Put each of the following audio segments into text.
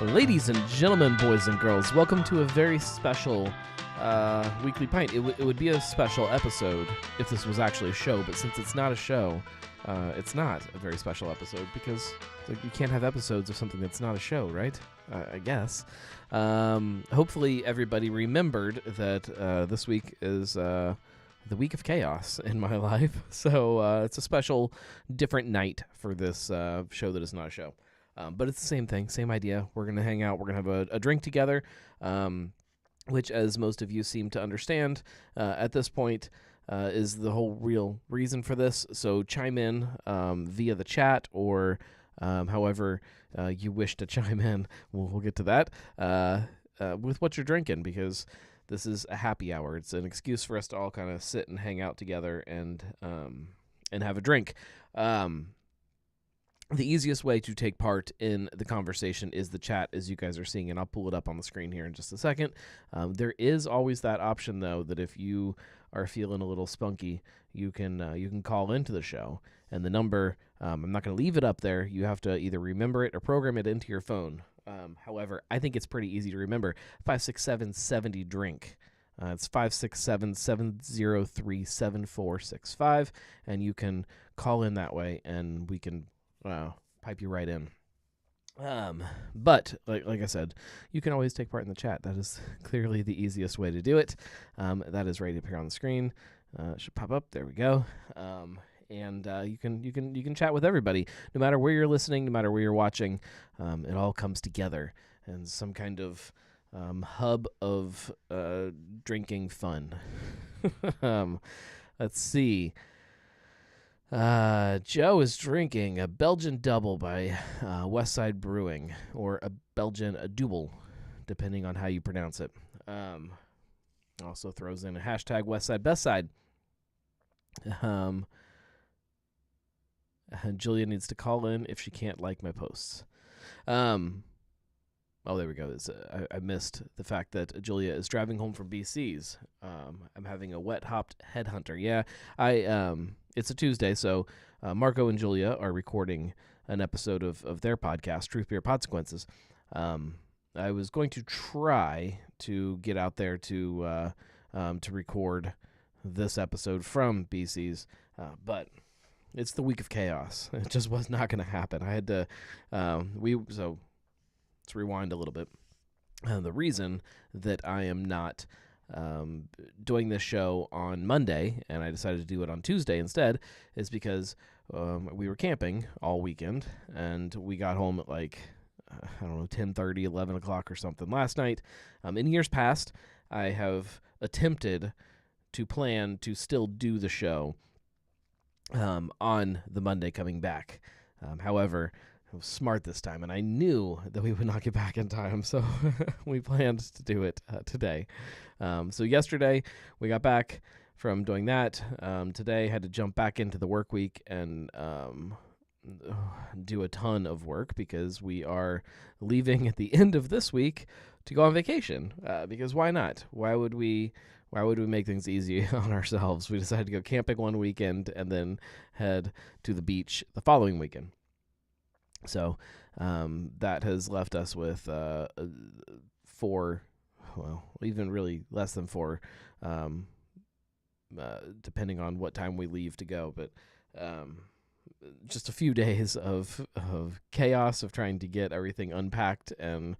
Ladies and gentlemen, boys and girls, welcome to a very special weekly pint. It would be a special episode if this was actually a show, but since it's not a show, it's not a very special episode because you can't have episodes of something that's not a show, right? I guess. Hopefully everybody remembered that this week is the week of chaos in my life, so it's a special, different night for this show that is not a show. But it's the same thing, same idea. We're going to hang out. We're going to have a drink together, which, as most of you seem to understand at this point, is the whole real reason for this. So chime in via the chat or however you wish to chime in. We'll get to that with what you're drinking, because this is a happy hour. It's an excuse for us to all kind of sit and hang out together and have a drink. The easiest way to take part in the conversation is the chat, as you guys are seeing, and I'll pull it up on the screen here in just a second. There is always that option, though, that if you are feeling a little spunky, you can call into the show. And the number, I'm not going to leave it up there. You have to either remember it or program it into your phone. However, I think it's pretty easy to remember. 567-70-DRINK. It's 567-703-7465, and you can call in that way, and we can pipe you right in. But like I said, you can always take part in the chat. That is clearly the easiest way to do it. That is right up here on the screen. It should pop up. There we go. And you can chat with everybody, no matter where you're listening, no matter where you're watching. It all comes together in some kind of hub of drinking fun. Let's see. Joe is drinking a Belgian Double by Westside Brewing, or a Belgian Double, depending on how you pronounce it. Also throws in a hashtag Westside Bestside. Julia needs to call in if she can't like my posts. Oh, there we go. I missed the fact that Julia is driving home from BC's. I'm having a wet-hopped headhunter. Yeah, it's a Tuesday, so Marco and Julia are recording an episode of their podcast, Truth Beer Consequences. I was going to try to get out there to record this episode from BC's, but it's the week of chaos. It just was not going to happen. I had to let's rewind a little bit. The reason that I am not doing this show on Monday, and I decided to do it on Tuesday instead, is because we were camping all weekend, and we got home at 10:30, 11 o'clock or something last night. In years past, I have attempted to plan to still do the show on the Monday coming back. However, I was smart this time, and I knew that we would not get back in time, so we planned to do it today. So yesterday, we got back from doing that. Today, had to jump back into the work week and do a ton of work because we are leaving at the end of this week to go on vacation. Because why not? Why would we make things easy on ourselves? We decided to go camping one weekend and then head to the beach the following weekend. So that has left us with even really less than 4, depending on what time we leave to go. But just a few days of chaos of trying to get everything unpacked and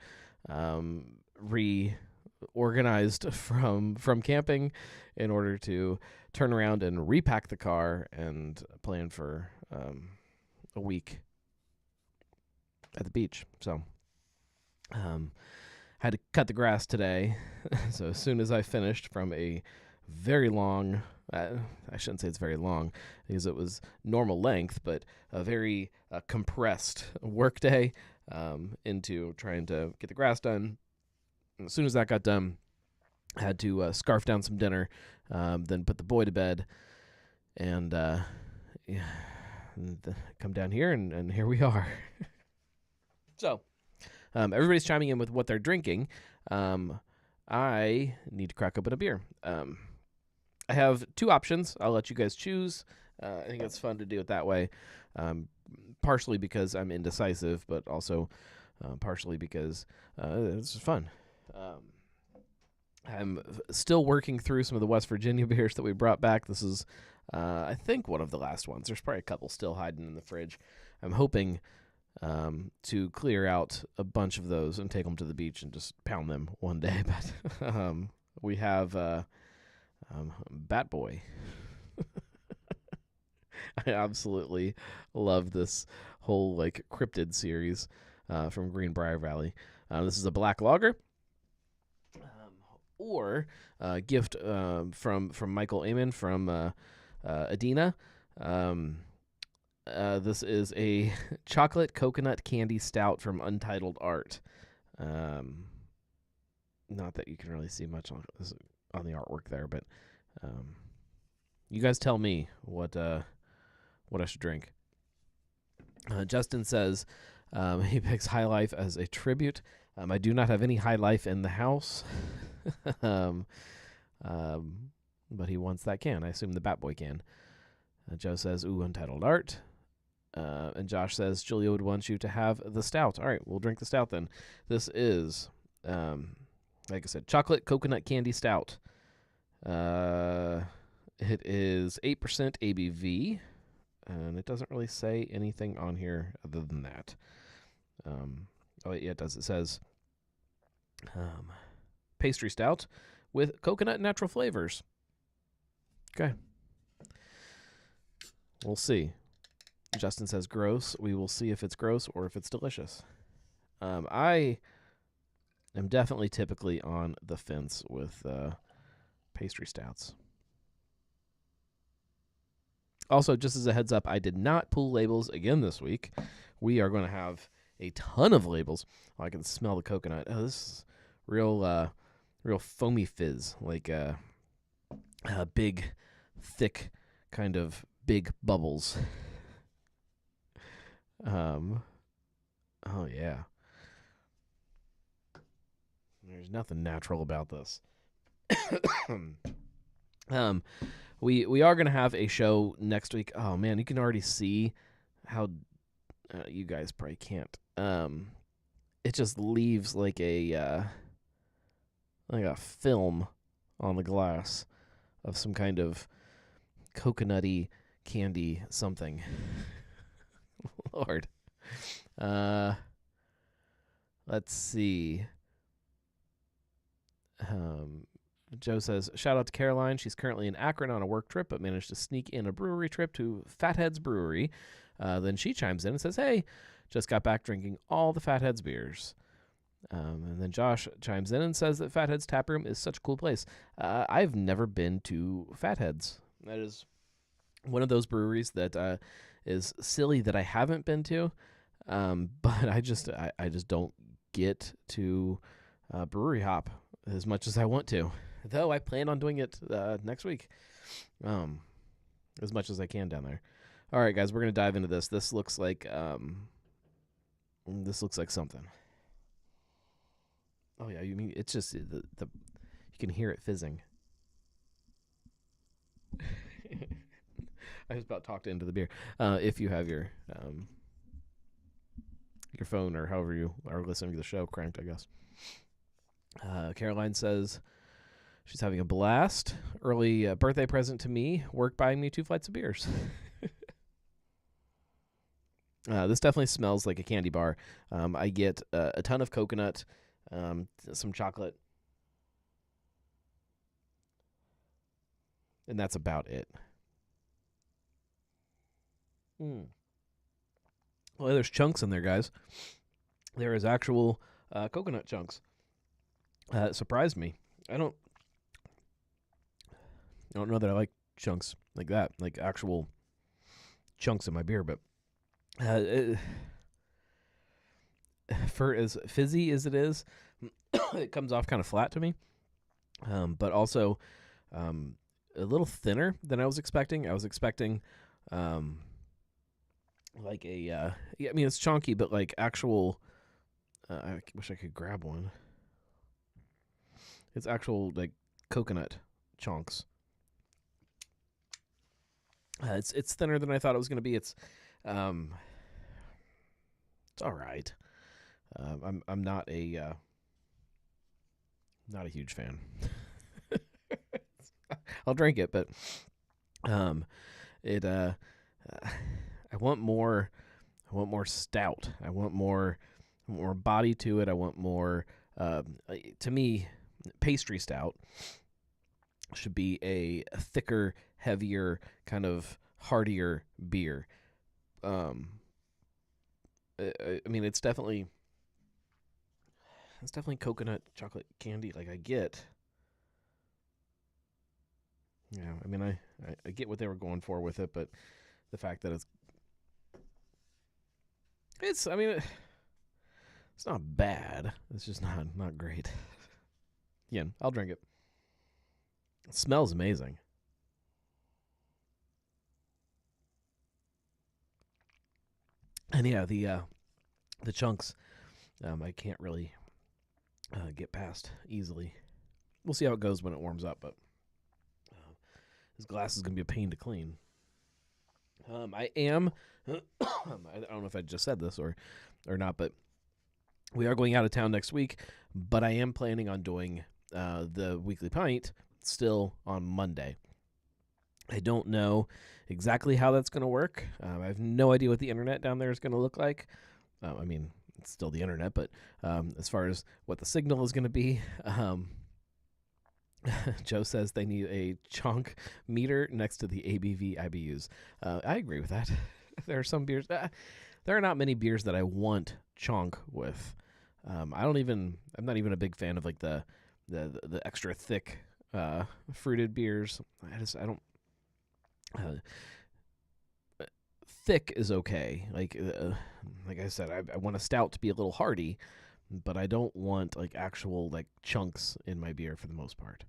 reorganized from camping in order to turn around and repack the car and plan for a week at the beach. So had to cut the grass today. So as soon as I finished from a very long, I shouldn't say it's very long because it was normal length, but a very compressed work day into trying to get the grass done. And as soon as that got done, I had to scarf down some dinner, then put the boy to bed, and come down here, and here we are. So, everybody's chiming in with what they're drinking. I need to crack open a beer. I have 2 options. I'll let you guys choose. I think it's fun to do it that way, partially because I'm indecisive, but also partially because it's fun. I'm still working through some of the West Virginia beers that we brought back. This is, I think, one of the last ones. There's probably a couple still hiding in the fridge. I'm hoping to clear out a bunch of those and take them to the beach and just pound them one day. But we have Bat Boy. I absolutely love this whole cryptid series from Greenbrier Valley. This is a black lager. Or gift from Michael Amon from Adina. This is a chocolate coconut candy stout from Untitled Art. Not that you can really see much on the artwork there, but you guys tell me what I should drink. Justin says he picks High Life as a tribute. I do not have any High Life in the house. But he wants that can. I assume the Batboy can. Joe says, ooh, Untitled Art. And Josh says, Julia would want you to have the stout. All right, we'll drink the stout then. This is, like I said, chocolate coconut candy stout. It is 8% ABV, and it doesn't really say anything on here other than that. Oh, yeah, it does. It says pastry stout with coconut and natural flavors. Okay. We'll see. Justin says gross. We will see if it's gross or if it's delicious. I am definitely typically on the fence with pastry stouts. Also, just as a heads up, I did not pull labels again this week. We are going to have a ton of labels. Oh, I can smell the coconut. Oh, this is real foamy fizz, like a big, thick, kind of big bubbles. Oh yeah. There's nothing natural about this. We are gonna have a show next week. Oh man, you can already see how you guys probably can't. It just leaves like a film on the glass of some kind of coconutty candy something. Lord. Let's see. Joe says, shout out to Caroline. She's currently in Akron on a work trip, but managed to sneak in a brewery trip to Fatheads Brewery. Then she chimes in and says, hey, just got back drinking all the Fatheads beers. And then Josh chimes in and says that Fatheads Tap Room is such a cool place. I've never been to Fatheads. That is one of those breweries that is silly that I haven't been to. But I just don't get to brewery hop as much as I want to. Though I plan on doing it next week, as much as I can down there. All right, guys, we're gonna dive into this. This looks like something. Oh yeah, you mean it's just the you can hear it fizzing. I just about talked into the beer. If you have your phone or however you are listening to the show cranked, I guess. Caroline says she's having a blast. Early birthday present to me. Work buying me 2 flights of beers. This definitely smells like a candy bar. I get a ton of coconut, some chocolate, and that's about it. Well, there's chunks in there, guys. There is actual coconut chunks. It surprised me. I don't know that I like chunks like that, like actual chunks in my beer, but for as fizzy as it is, it comes off kind of flat to me, but also a little thinner than I was expecting. I was expecting like I mean, it's chunky, but like actual, I wish I could grab one. It's actual like coconut chunks. It's thinner than I thought it was going to be. It's all right. I'm not a huge fan. I'll drink it, but it I want more. I want more stout. I want more body to it. I want more. To me, pastry stout should be a thicker, heavier, kind of heartier beer. I mean, it's definitely coconut chocolate candy. Like I get. Yeah, I mean, I get what they were going for with it, but the fact that I mean, it's not bad. It's just not great. Yeah, I'll drink it. It smells amazing. And yeah, the chunks, I can't really get past easily. We'll see how it goes when it warms up, but this glass is gonna be a pain to clean. I am. I don't know if I just said this or not, but we are going out of town next week. But I am planning on doing the Weekly Pint still on Monday. I don't know exactly how that's going to work. I have no idea what the internet down there is going to look like. I mean, it's still the internet, but as far as what the signal is going to be, Joe says they need a chunk meter next to the ABV IBUs. I agree with that. There are some beers. There are not many beers that I want chunk with. I'm not even a big fan of like the extra thick fruited beers. I don't. Thick is okay. Like I said, I want a stout to be a little hearty, but I don't want like actual like chunks in my beer for the most part.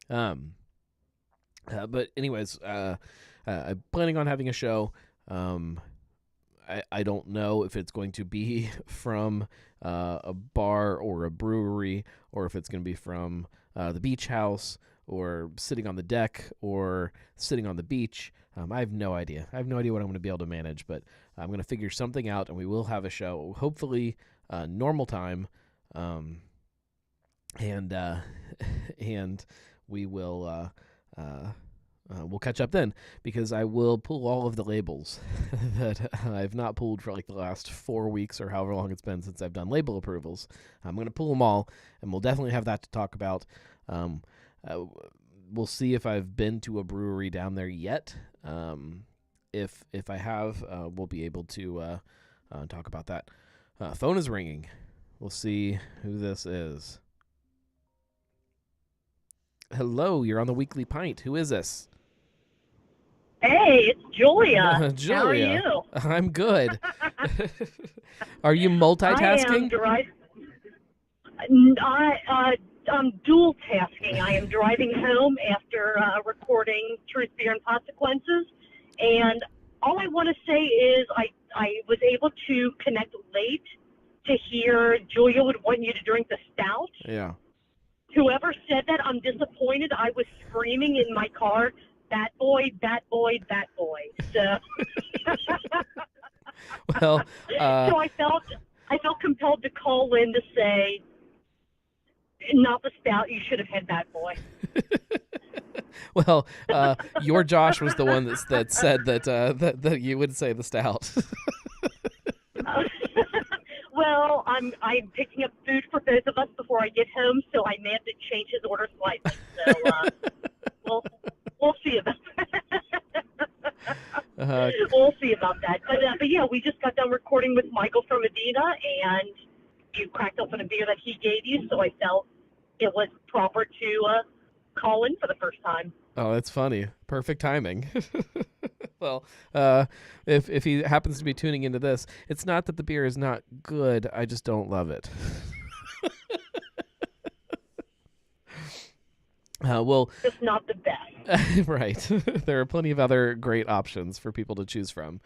But anyways, I'm planning on having a show. I don't know if it's going to be from a bar or a brewery, or if it's going to be from the beach house, or sitting on the deck, or sitting on the beach. I have no idea. I have no idea what I'm going to be able to manage, but I'm going to figure something out, and we will have a show, hopefully normal time, and we will we'll catch up then, because I will pull all of the labels that I've not pulled for like the last 4 weeks or however long it's been since I've done label approvals. I'm going to pull them all, and we'll definitely have that to talk about. We'll see if I've been to a brewery down there yet. If I have, we'll be able to talk about that. Phone is ringing. We'll see who this is. Hello, you're on the Weekly Pint. Who is this? Hey, it's Julia. Julia. How are you? I'm good. Are you I am multitasking? I'm dual tasking. I am driving home after recording Truth, Beer, and Consequences, and all I want to say is I was able to connect late to hear Julia would want you to drink the stout. Yeah. Whoever said that, I'm disappointed. I was screaming in my car, "That boy, that boy, that boy." So, Well, so I felt compelled to call in to say, not the stout. You should have had that boy. well, your Josh was the one that said that you would say the stout. Well, I'm picking up food for both of us before I get home, so I may have to change his order slightly. So we'll see about that. We'll see about that. But yeah, we just got done recording with Michael from Medina, and you cracked open a beer that he gave you, so I felt it was proper to call in for the first time. Oh, that's funny. Perfect timing. Well, if he happens to be tuning into this, it's not that the beer is not good. I just don't love it. Well, It's not the best. right. There are plenty of other great options for people to choose from.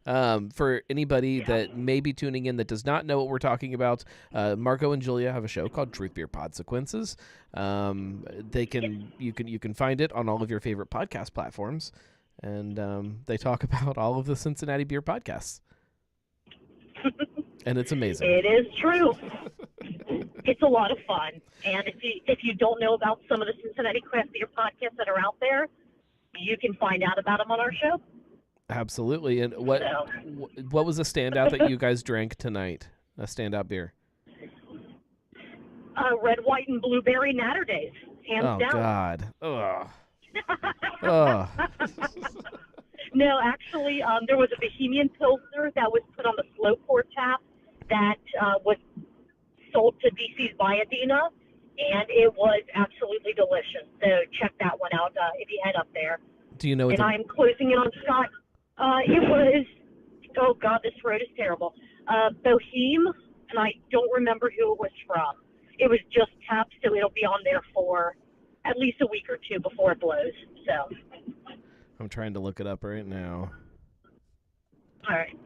For anybody that may be tuning in that does not know what we're talking about, Marco and Julia have a show called Truth Beer Consequences. You can find it on all of your favorite podcast platforms, and they talk about all of the Cincinnati beer podcasts. And it's amazing. It is true. It's a lot of fun. And if you don't know about some of the Cincinnati craft beer podcasts that are out there, you can find out about them on our show. Absolutely. And what was a standout that you guys drank tonight? A standout beer? Red, white, and blueberry Natter Days, hands down. Oh God. Ugh. Ugh. No, actually, there was a Bohemian Pilsner that was put on the slow pour tap that was sold to BC's Bayadina, and it was absolutely delicious. So check that one out if you head up there. Do you know what? And I'm closing in on Scott. It was, oh God, this road is terrible. Boheme, and I don't remember who it was from. It was just tapped, so it'll be on there for at least a week or two before it blows. So I'm trying to look it up right now. all right.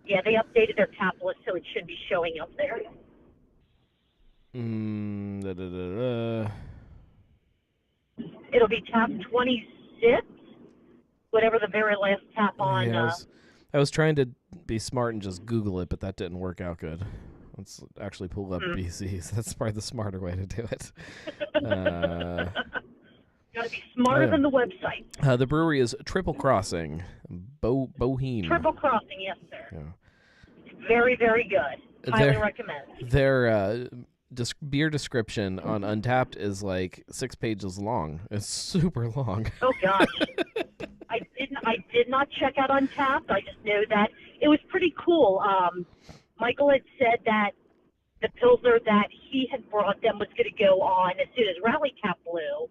Yeah, they updated their tap list, so it should be showing up there. It'll be tap 26, whatever the very last tap on. Yeah, I was trying to be smart and just Google it, but that didn't work out good. Let's actually pull up BC's. That's probably the smarter way to do it. Got to be smarter than the website. The brewery is Triple Crossing, Boheme. Triple Crossing, yes, sir. Yeah. Very, very good. Highly recommend. Their beer description on Untappd is like 6 pages long. It's super long. Oh gosh, I did not check out Untappd. I just know that it was pretty cool. Michael had said that the Pilsner that he had brought them was going to go on as soon as Rally Cap blew.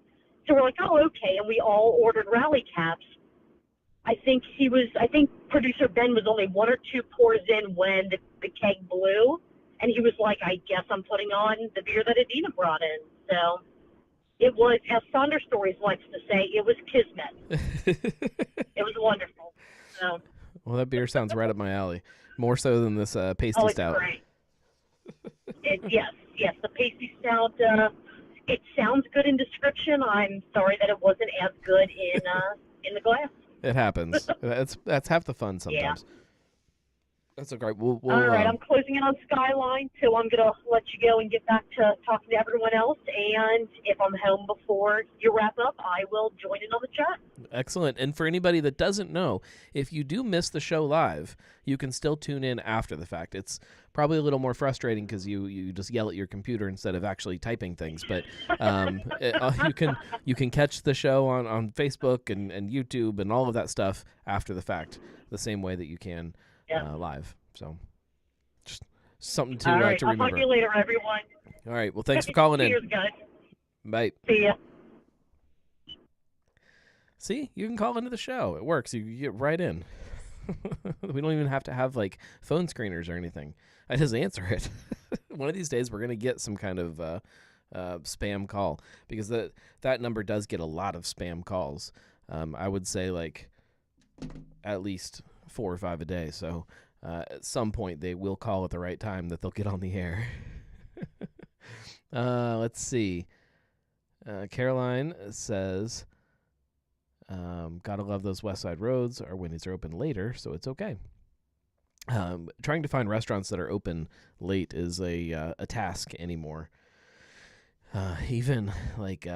So we're like, oh, okay, and we all ordered Rally Caps. I think producer Ben was only 1 or 2 pours in when the keg blew, and he was like, I guess I'm putting on the beer that Adina brought in. So it was, as Sonder Stories likes to say, it was kismet. It was wonderful. So. Well, that beer sounds right up my alley. More so than this pasty stout. Great. Yes, the pasty stout. It sounds good in description. I'm sorry that it wasn't as good in the glass. It happens. That's half the fun sometimes. Yeah. That's okay. We'll all right, I'm closing in on Skyline, so I'm going to let you go and get back to talking to everyone else. And if I'm home before you wrap up, I will join in on the chat. Excellent. And for anybody that doesn't know, if you do miss the show live, you can still tune in after the fact. It's probably a little more frustrating because you just yell at your computer instead of actually typing things. But you can catch the show on Facebook and YouTube and all of that stuff after the fact, the same way that you can. Live. So just something to remember. I'll talk to you later, everyone. All right. Well, thanks for calling in. Cheers, guys. Bye. See ya. See, you can call into the show. It works. You get right in. We don't even have to have like phone screeners or anything. I just answer it. One of these days, we're gonna get some kind of spam call because that number does get a lot of spam calls. I would say like at least 4 or 5 a day. So at some point they will call at the right time that they'll get on the air. Let's see. Caroline says, gotta love those West Side roads. Our Wendy's are open later, so it's okay. Trying to find restaurants that are open late is a task anymore. Even like,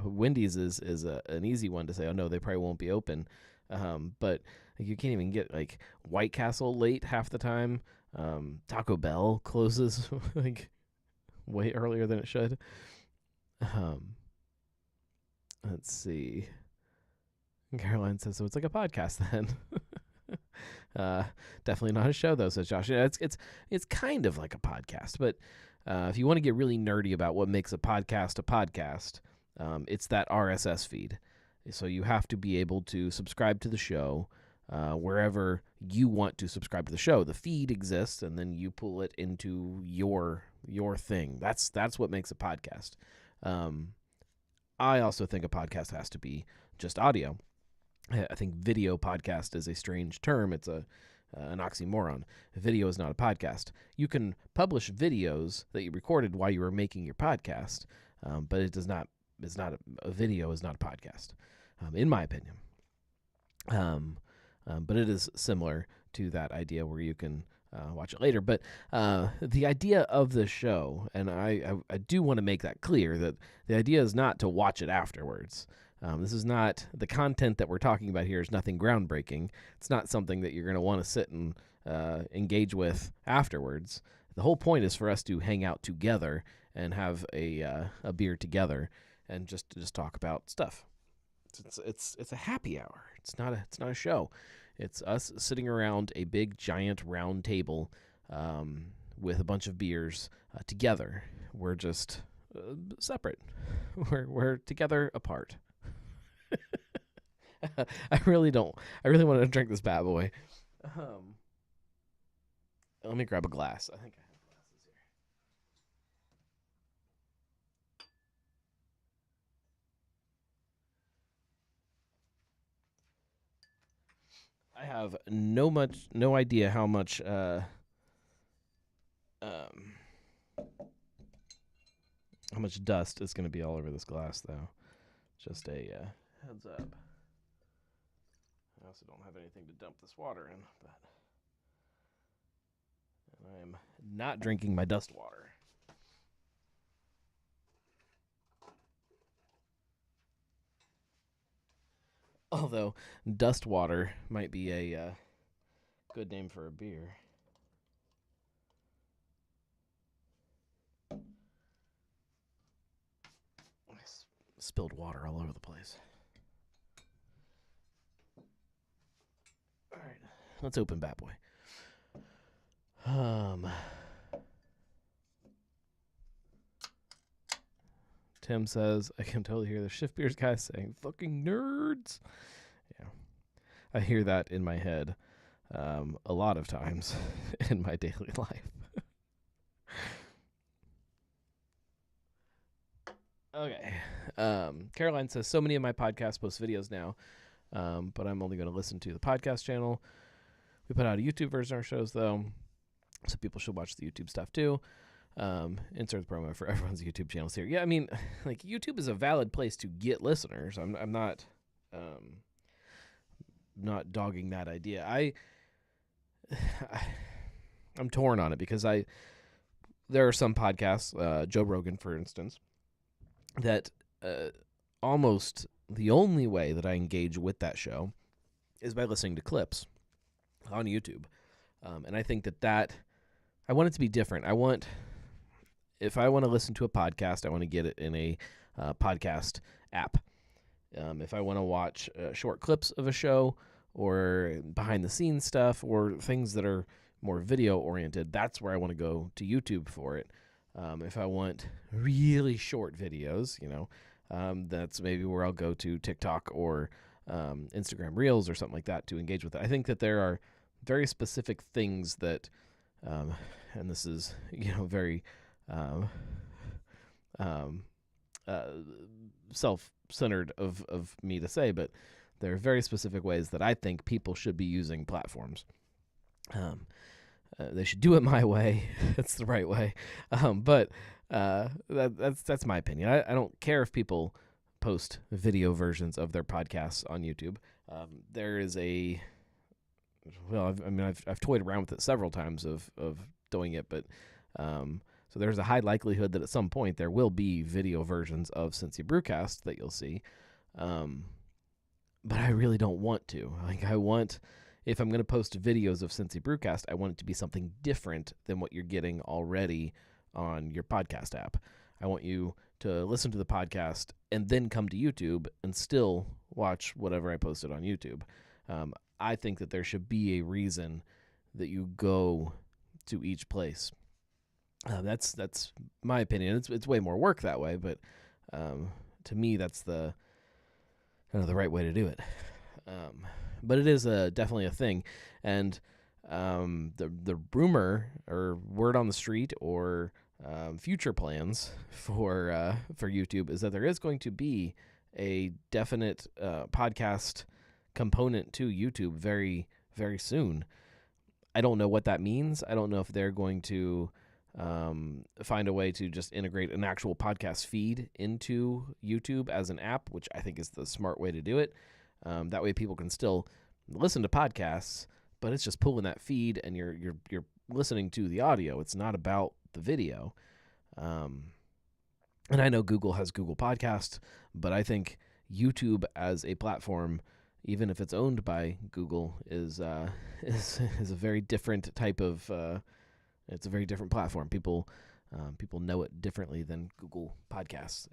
Wendy's is an easy one to say, oh no, they probably won't be open. But you can't even get like White Castle late half the time. Taco Bell closes like way earlier than it should. Let's see. Caroline says, so it's like a podcast then. Definitely not a show though, says Josh. Yeah, it's kind of like a podcast, but if you want to get really nerdy about what makes a podcast, it's that RSS feed. So you have to be able to subscribe to the show wherever you want to subscribe to the show. The feed exists, and then you pull it into your thing. That's what makes a podcast. I also think a podcast has to be just audio. I think video podcast is a strange term. It's an oxymoron. Video is not a podcast. You can publish videos that you recorded while you were making your podcast, but it does not. It's not a video is not a podcast. In my opinion. But it is similar to that idea where you can watch it later. But the idea of the show, and I do want to make that clear, that the idea is not to watch it afterwards. This is not, the content that we're talking about here is nothing groundbreaking. It's not something that you're going to want to sit and engage with afterwards. The whole point is for us to hang out together and have a beer together and just talk about stuff. It's a happy hour. It's not a show. It's us sitting around a big giant round table with a bunch of beers together. We're just separate. We're together apart. I really want to drink this bad boy. Let me grab a glass. I think I have glasses here. I have no idea how much dust is going to be all over this glass, though. Just a heads up. I also don't have anything to dump this water in, but I am not drinking my dust water. Although dust water might be a good name for a beer. Spilled water all over the place. All right, let's open Bat Boy. Tim says, I can totally hear the Shift Beers guy saying, fucking nerds. Yeah, I hear that in my head a lot of times in my daily life. Okay. Caroline says, so many of my podcasts post videos now, but I'm only going to listen to the podcast channel. We put out a YouTube version of our shows, though, so people should watch the YouTube stuff, too. Insert the promo for everyone's YouTube channels here. Yeah, I mean, like, YouTube is a valid place to get listeners. I'm not dogging that idea. I'm torn on it because there are some podcasts, Joe Rogan, for instance, that almost the only way that I engage with that show is by listening to clips on YouTube. And I think that I want it to be different. If I want to listen to a podcast, I want to get it in a podcast app. If I want to watch short clips of a show or behind the scenes stuff or things that are more video oriented, that's where I want to go to YouTube for it. If I want really short videos, that's maybe where I'll go to TikTok or Instagram Reels or something like that to engage with it. I think that there are very specific things that, and this is, very self-centered of me to say, but there are very specific ways that I think people should be using platforms. They should do it my way. That's the right way. But that's my opinion. I don't care if people post video versions of their podcasts on YouTube. There is I've toyed around with it several times of doing it, but so there's a high likelihood that at some point there will be video versions of Cincy Brewcast that you'll see. But I really don't want to. If I'm going to post videos of Cincy Brewcast, I want it to be something different than what you're getting already on your podcast app. I want you to listen to the podcast and then come to YouTube and still watch whatever I posted on YouTube. I think that there should be a reason that you go to each place. That's my opinion. It's way more work that way, but to me, that's the right way to do it. But it is definitely a thing, and the rumor or word on the street or future plans for YouTube is that there is going to be a definite podcast component to YouTube very, very soon. I don't know what that means. I don't know if they're going to find a way to just integrate an actual podcast feed into YouTube as an app, which I think is the smart way to do it. That way people can still listen to podcasts, but it's just pulling that feed, and you're listening to the audio. It's not about the video. And I know Google has Google Podcast, but I think YouTube as a platform, even if it's owned by Google, is a very different type of. It's a very different platform. People know it differently than Google Podcasts.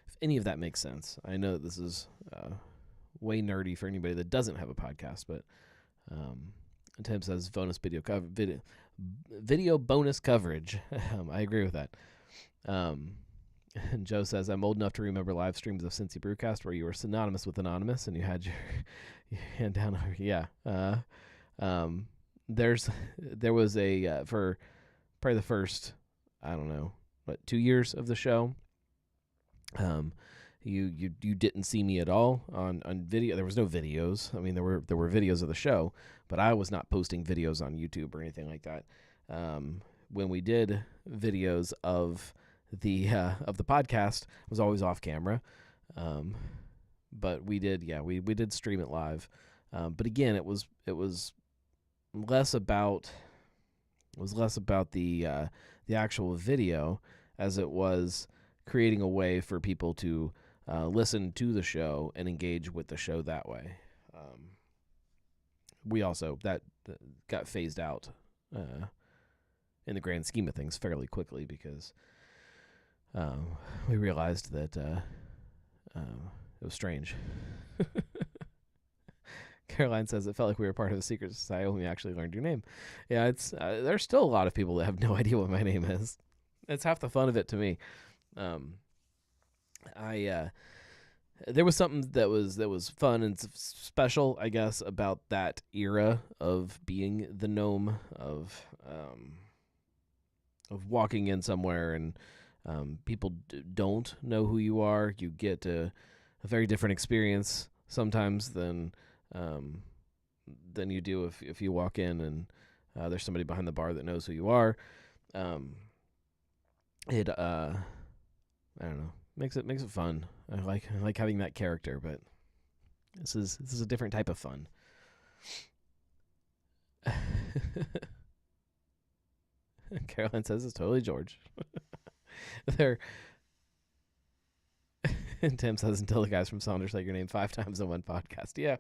If any of that makes sense. I know that this is way nerdy for anybody that doesn't have a podcast, but Tim says bonus video bonus coverage. I agree with that. And Joe says, I'm old enough to remember live streams of Cincy Brewcast where you were synonymous with Anonymous and you had your hand down. Yeah. There was a, for probably the first, I don't know, 2 years of the show. You didn't see me at all on video. There was no videos. I mean, there were videos of the show, but I was not posting videos on YouTube or anything like that. When we did videos of the podcast, it was always off camera. But we did stream it live. But again, it was less about the actual video as it was creating a way for people to listen to the show and engage with the show that way. We also that got phased out in the grand scheme of things fairly quickly because we realized that it was strange. Caroline says it felt like we were part of a secret society when we actually learned your name. Yeah, it's there's still a lot of people that have no idea what my name is. It's half the fun of it to me. There was something that was fun and special, I guess, about that era of being the gnome, of walking in somewhere and people don't know who you are. You get a very different experience sometimes than you do if you walk in and there's somebody behind the bar that knows who you are. I don't know, makes it fun. I like having that character, but this is a different type of fun. Caroline says it's totally George. And Tim says, until the guys from Saunders say your name 5 times in one podcast. Yeah.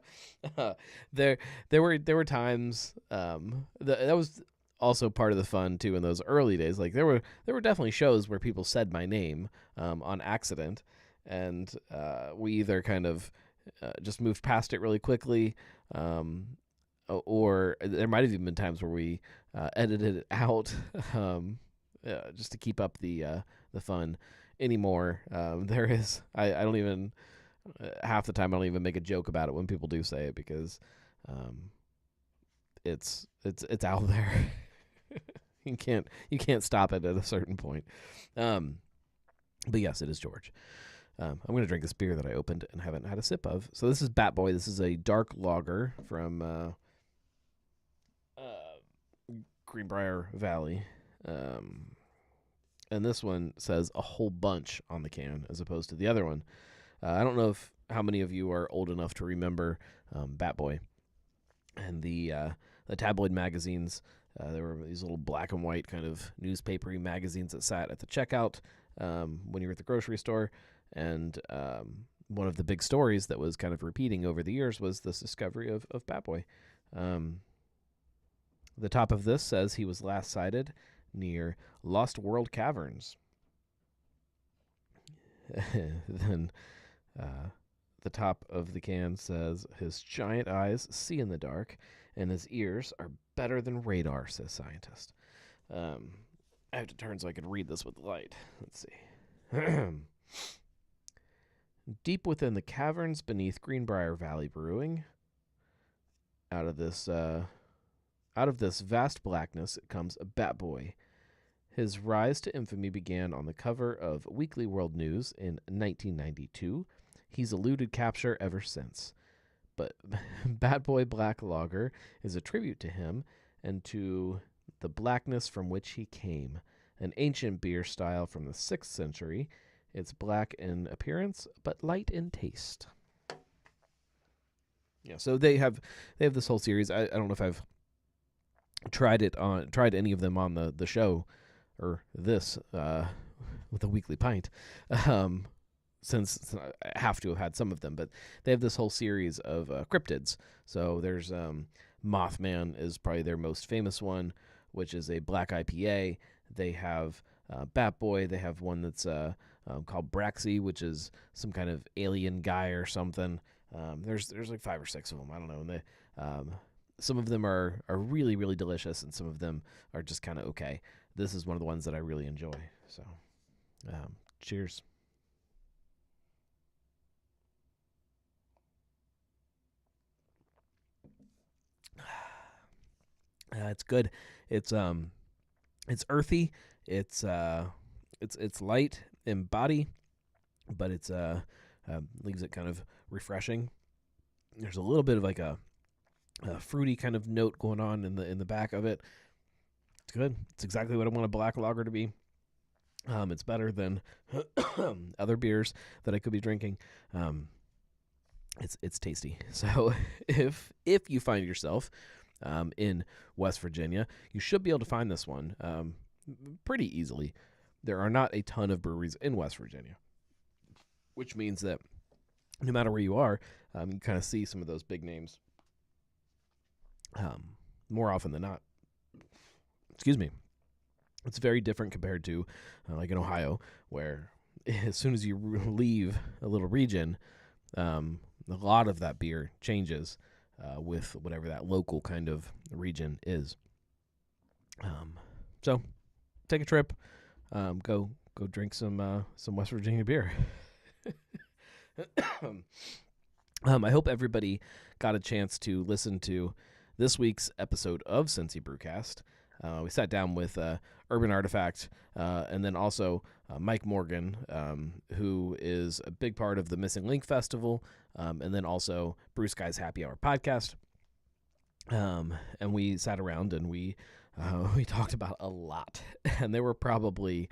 There were times that was also part of the fun too in those early days. Like there were definitely shows where people said my name on accident, and we either kind of just moved past it really quickly, or there might have even been times where we edited it out just to keep up the fun. Anymore, there is I don't even half the time I don't even make a joke about it when people do say it because it's out there. you can't stop it at a certain point. But yes, it is George. I'm going to drink this beer that I opened and haven't had a sip of. So this is Bat Boy. This is a dark lager from Greenbrier Valley. And this one says a whole bunch on the can as opposed to the other one. I don't know how many of you are old enough to remember Bat Boy and the tabloid magazines. There were these little black and white kind of newspapery magazines that sat at the checkout when you were at the grocery store. And one of the big stories that was kind of repeating over the years was this discovery of Bat Boy. The top of this says he was last sighted near Lost World Caverns. Then the top of the can says his giant eyes see in the dark and his ears are better than radar, says scientist. I have to turn so I can read this with the light. Let's see. Deep within the caverns beneath Greenbrier Valley Brewing, out of this vast blackness comes a Bat Boy. His rise to infamy began on the cover of Weekly World News in 1992. He's eluded capture ever since. But Bat Boy Black Lager is a tribute to him and to the blackness from which he came. An ancient beer style from the 6th century. It's black in appearance, but light in taste. Yeah, so they have this whole series. I don't know if I've tried any of them on the show or this with a weekly pint. Um, since I have to have had some of them, but they have this whole series of cryptids. So there's Mothman is probably their most famous one, which is a black IPA. They have Bat Boy. They have one that's called Braxy, which is some kind of alien guy or something. There's like 5 or 6 of them. I don't know. And they, some of them are really, really delicious, and some of them are just kind of okay. This is one of the ones that I really enjoy. So, cheers. It's good. It's earthy. It's light in body, but it's leaves it kind of refreshing. There's a little bit of like a fruity kind of note going on in the back of it. It's good. It's exactly what I want a black lager to be. It's better than other beers that I could be drinking. It's tasty. So if you find yourself in West Virginia, you should be able to find this one pretty easily. There are not a ton of breweries in West Virginia, which means that no matter where you are, you kind of see some of those big names more often than not. Excuse me. It's very different compared to like in Ohio, where as soon as you leave a little region, a lot of that beer changes with whatever that local kind of region is. So take a trip, go drink some West Virginia beer. I hope everybody got a chance to listen to this week's episode of Cincy Brewcast. We sat down with Urban Artifact and then also Mike Morgan, who is a big part of the Missing Link Festival, and then also Bruce Guy's Happy Hour podcast. And we sat around and we talked about a lot. And there were probably...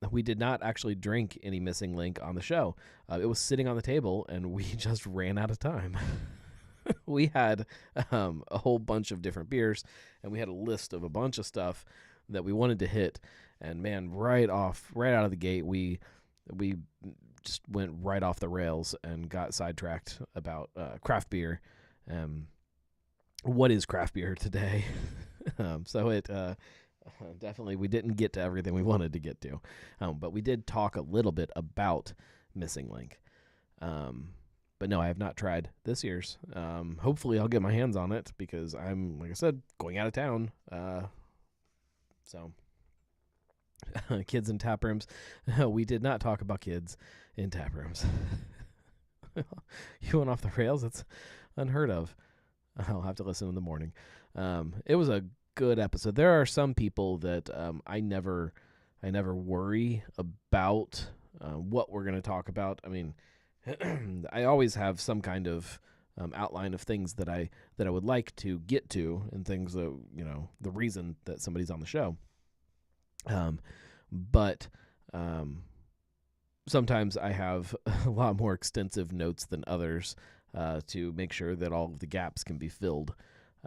we did not actually drink any Missing Link on the show. It was sitting on the table, and we just ran out of time. We had a whole bunch of different beers, and we had a list of a bunch of stuff that we wanted to hit. And man, right out of the gate, we just went right off the rails and got sidetracked about craft beer. What is craft beer today? So it definitely we didn't get to everything we wanted to get to, but we did talk a little bit about Missing Link. But no, I have not tried this year's. Hopefully I'll get my hands on it because I'm, like I said, going out of town. So kids in tap rooms. We did not talk about kids in tap rooms. You went off the rails. It's unheard of. I'll have to listen in the morning. It was a good episode. There are some people that I never worry about what we're going to talk about. I mean, I always have some kind of outline of things that I would like to get to, and things that, the reason that somebody's on the show. But sometimes I have a lot more extensive notes than others to make sure that all of the gaps can be filled.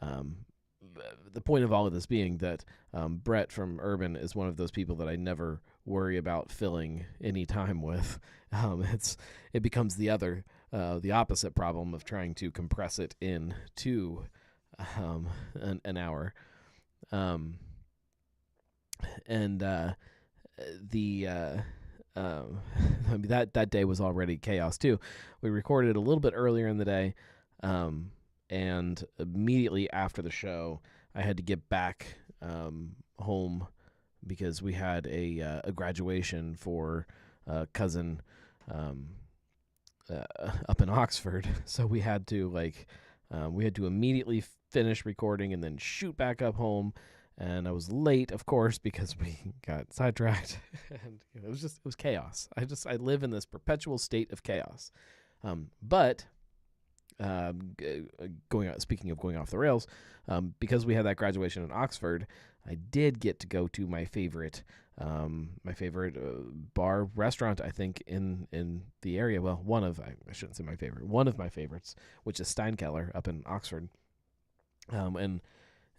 The point of all of this being that Brett from Urban is one of those people that I never worry about filling any time with. It becomes the opposite problem of trying to compress it in to an hour. That day was already chaos too. We recorded a little bit earlier in the day, and immediately after the show, I had to get back home because we had a graduation for a cousin up in Oxford. So we had to immediately finish recording and then shoot back up home. And I was late, of course, because we got sidetracked. And it was chaos. I live in this perpetual state of chaos. But speaking of going off the rails, because we had that graduation in Oxford, I did get to go to my favorite bar restaurant, I think, in the area. Well, I shouldn't say my favorite, one of my favorites, which is Steinkeller up in Oxford. And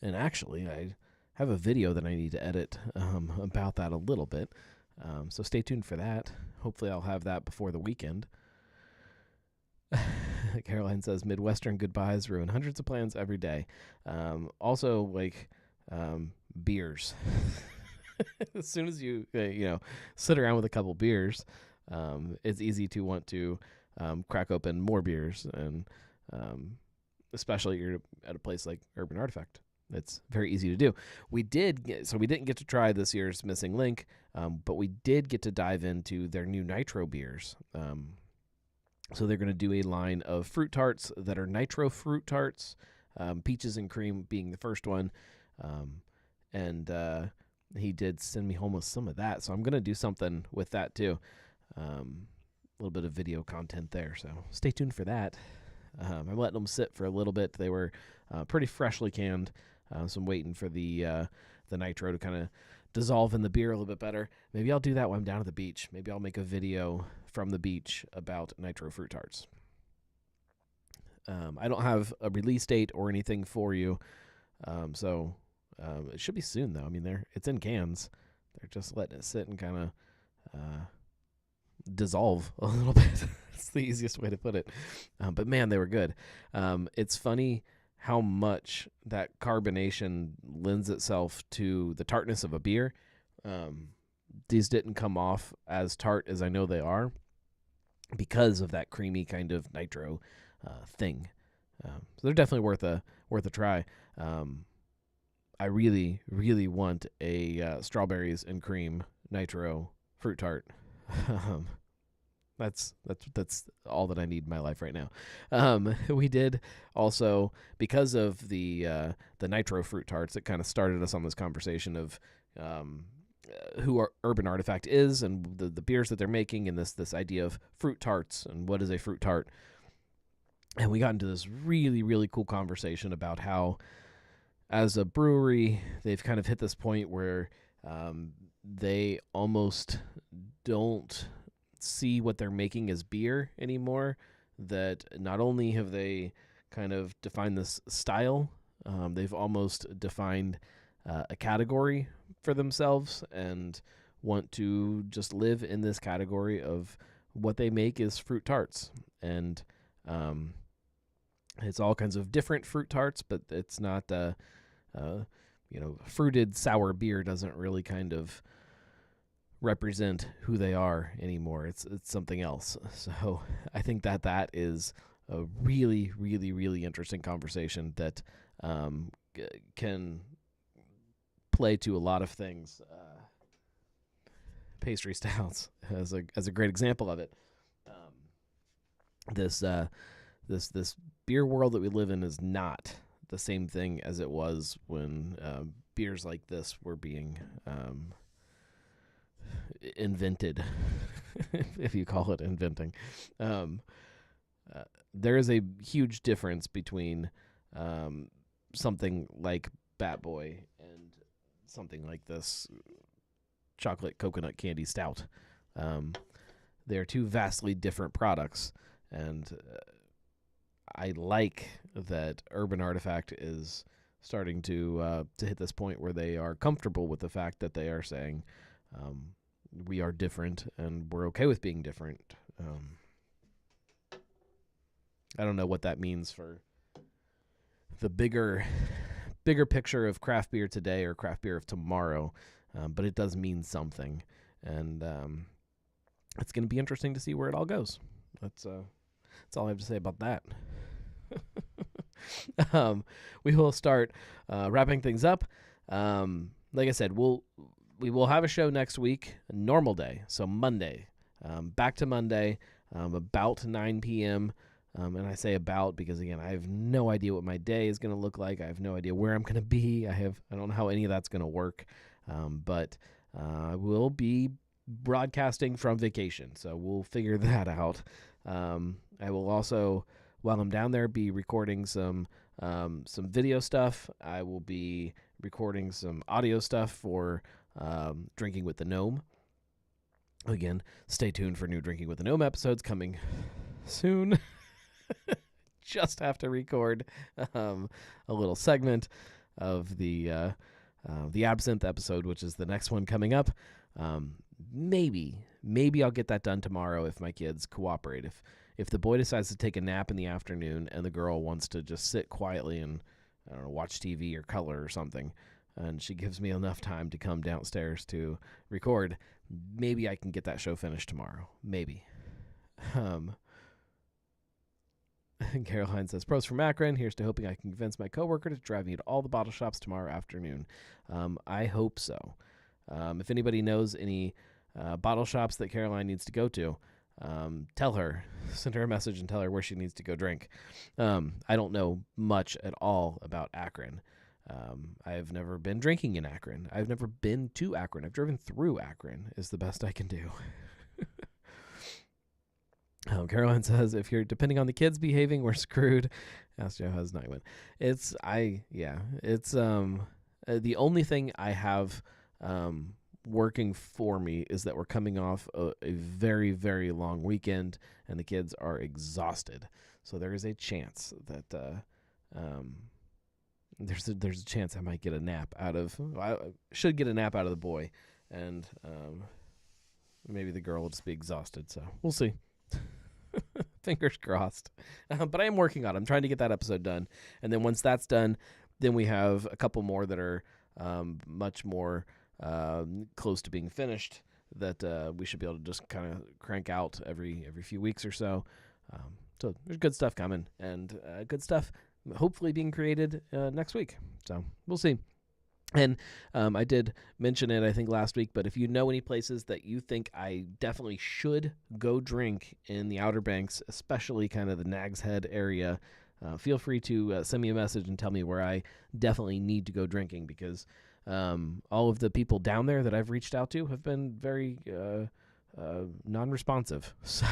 actually, I have a video that I need to edit about that a little bit. So stay tuned for that. Hopefully, I'll have that before the weekend. Caroline says Midwestern goodbyes ruin hundreds of plans every day. Also, like beers. As soon as you sit around with a couple beers, it's easy to want to crack open more beers, and especially you're at a place like Urban Artifact. It's very easy to do. We didn't get to try this year's Missing Link, but we did get to dive into their new nitro beers. So they're going to do a line of fruit tarts that are nitro fruit tarts, peaches and cream being the first one. And he did send me home with some of that. So I'm going to do something with that too. A little bit of video content there. So stay tuned for that. I'm letting them sit for a little bit. They were pretty freshly canned. So I'm waiting for the nitro to kind of dissolve in the beer a little bit better. Maybe I'll do that when I'm down at the beach. Maybe I'll make a video from the beach about nitro fruit tarts. I don't have a release date or anything for you, so it should be soon though. I mean, it's in cans. They're just letting it sit and kind of dissolve a little bit. It's the easiest way to put it. But man, they were good. It's funny how much that carbonation lends itself to the tartness of a beer. These didn't come off as tart as I know they are because of that creamy kind of nitro thing. So they're definitely worth a try. I really, really want a strawberries and cream nitro fruit tart. That's all that I need in my life right now. We did also, because of the nitro fruit tarts, it kind of started us on this conversation of who Urban Artifact is and the beers that they're making, and this idea of fruit tarts and what is a fruit tart. And we got into this really, really cool conversation about how, as a brewery, they've kind of hit this point where they almost don't see what they're making as beer anymore. That not only have they kind of defined this style, they've almost defined a category for themselves and want to just live in this category of what they make is fruit tarts. And it's all kinds of different fruit tarts, but it's not fruited sour beer doesn't really kind of represent who they are anymore. It's something else. So I think that is a really, really, really interesting conversation that can play to a lot of things. Pastry stouts as a great example of it. This beer world that we live in is not the same thing as it was when beers like this were being invented, if you call it inventing. There is a huge difference between something like Bat Boy and something like this chocolate coconut candy stout. They're two vastly different products, and I like that Urban Artifact is starting to hit this point where they are comfortable with the fact that they are saying we are different and we're okay with being different. I don't know what that means for the bigger picture of craft beer today or craft beer of tomorrow, but it does mean something, and it's going to be interesting to see where it all goes. That's all I have to say about that. We will start wrapping things up. Like I said, we will have a show next week, a normal day, so Monday. Back to Monday, about 9 p.m. And I say about because, again, I have no idea what my day is going to look like. I have no idea where I'm going to be. I don't know how any of that's going to work. But I will be broadcasting from vacation, so we'll figure that out. I will also, while I'm down there, be recording some video stuff. I will be recording some audio stuff for Drinking with the Gnome. Again, stay tuned for new Drinking with the Gnome episodes coming soon. just have to record a little segment of the absinthe episode, which is the next one coming up. Maybe I'll get that done tomorrow if my kids cooperate. If the boy decides to take a nap in the afternoon and the girl wants to just sit quietly and, I don't know, watch TV or color or something, and she gives me enough time to come downstairs to record, maybe I can get that show finished tomorrow. Maybe. Caroline says, pros from Akron. Here's to hoping I can convince my coworker to drive me to all the bottle shops tomorrow afternoon. I hope so. If anybody knows any bottle shops that Caroline needs to go to, tell her, send her a message and tell her where she needs to go drink. I don't know much at all about Akron. I've never been drinking in Akron. I've never been to Akron. I've driven through Akron is the best I can do. Caroline says, if you're depending on the kids behaving, we're screwed. Ask Joe how's night went. It's the only thing I have working for me is that we're coming off a very, very long weekend and the kids are exhausted. So there is a chance that there's a chance I might get a nap I should get a nap out of the boy, and maybe the girl will just be exhausted. So we'll see. Fingers crossed. But I am working on it. I'm trying to get that episode done. And then once that's done, then we have a couple more that are much more close to being finished that we should be able to just kind of crank out every few weeks or so. So there's good stuff coming, and good stuff hopefully being created next week. So we'll see. And I did mention it, I think, last week, but if you know any places that you think I definitely should go drink in the Outer Banks, especially kind of the Nags Head area, feel free to send me a message and tell me where I definitely need to go drinking, because all of the people down there that I've reached out to have been very non-responsive. So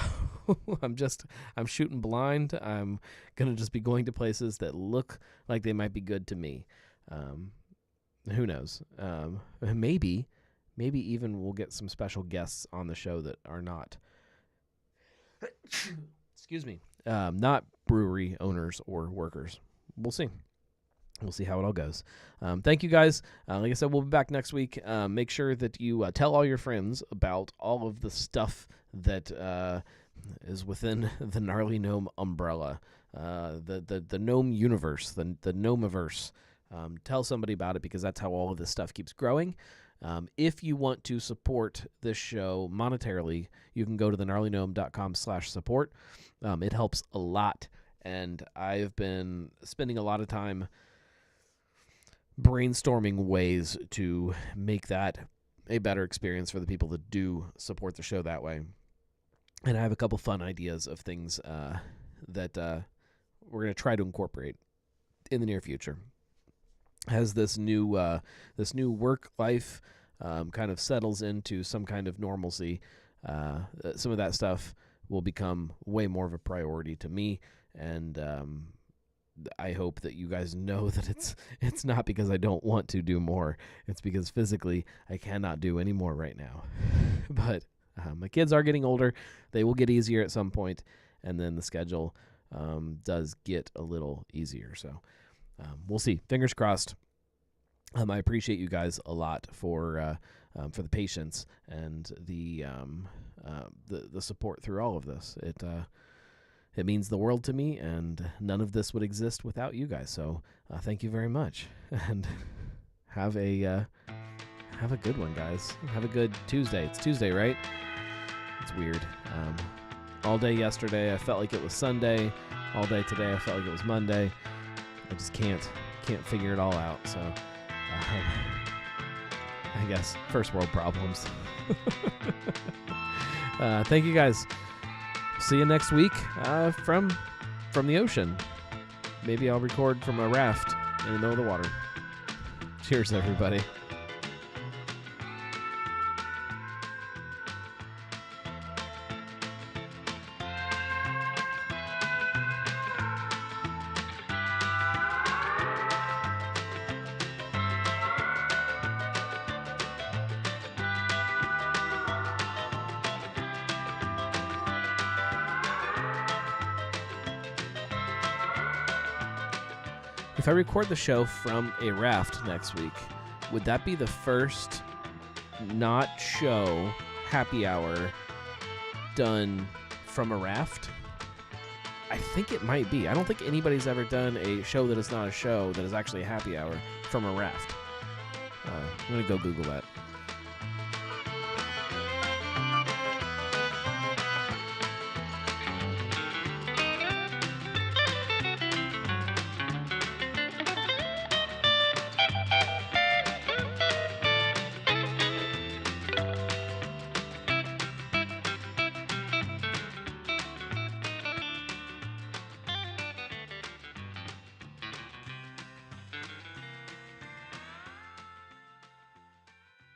I'm shooting blind. I'm going to just be going to places that look like they might be good to me. Who knows? Maybe even we'll get some special guests on the show that are not, excuse me, not brewery owners or workers. We'll see. We'll see how it all goes. Thank you guys. Like I said, we'll be back next week. Make sure that you tell all your friends about all of the stuff that is within the Gnarly Gnome umbrella, the Gnome universe, the Gnomeverse. Tell somebody about it, because that's how all of this stuff keeps growing. If you want to support this show monetarily, you can go to thegnarlygnome.com/support. It helps a lot, and I've been spending a lot of time brainstorming ways to make that a better experience for the people that do support the show that way. And I have a couple fun ideas of things that we're going to try to incorporate in the near future. As this new work life kind of settles into some kind of normalcy, some of that stuff will become way more of a priority to me, and I hope that you guys know that it's not because I don't want to do more. It's because physically I cannot do any more right now. But my kids are getting older. They will get easier at some point, and then the schedule does get a little easier. So we'll see. Fingers crossed. I appreciate you guys a lot for the patience and the support through all of this. It means the world to me, and none of this would exist without you guys. So thank you very much, and have a good one, guys. Have a good Tuesday. It's Tuesday, right? It's weird. All day yesterday I felt like it was Sunday. All day today I felt like it was Monday. I just can't figure it all out. So I guess first world problems. Thank you guys. See you next week from the ocean. Maybe I'll record from a raft in the middle of the water. Cheers, everybody. If I record the show from a raft next week, would that be the first not show happy hour done from a raft? I think it might be. I don't think anybody's ever done a show that is not a show that is actually a happy hour from a raft. I'm going to go Google that.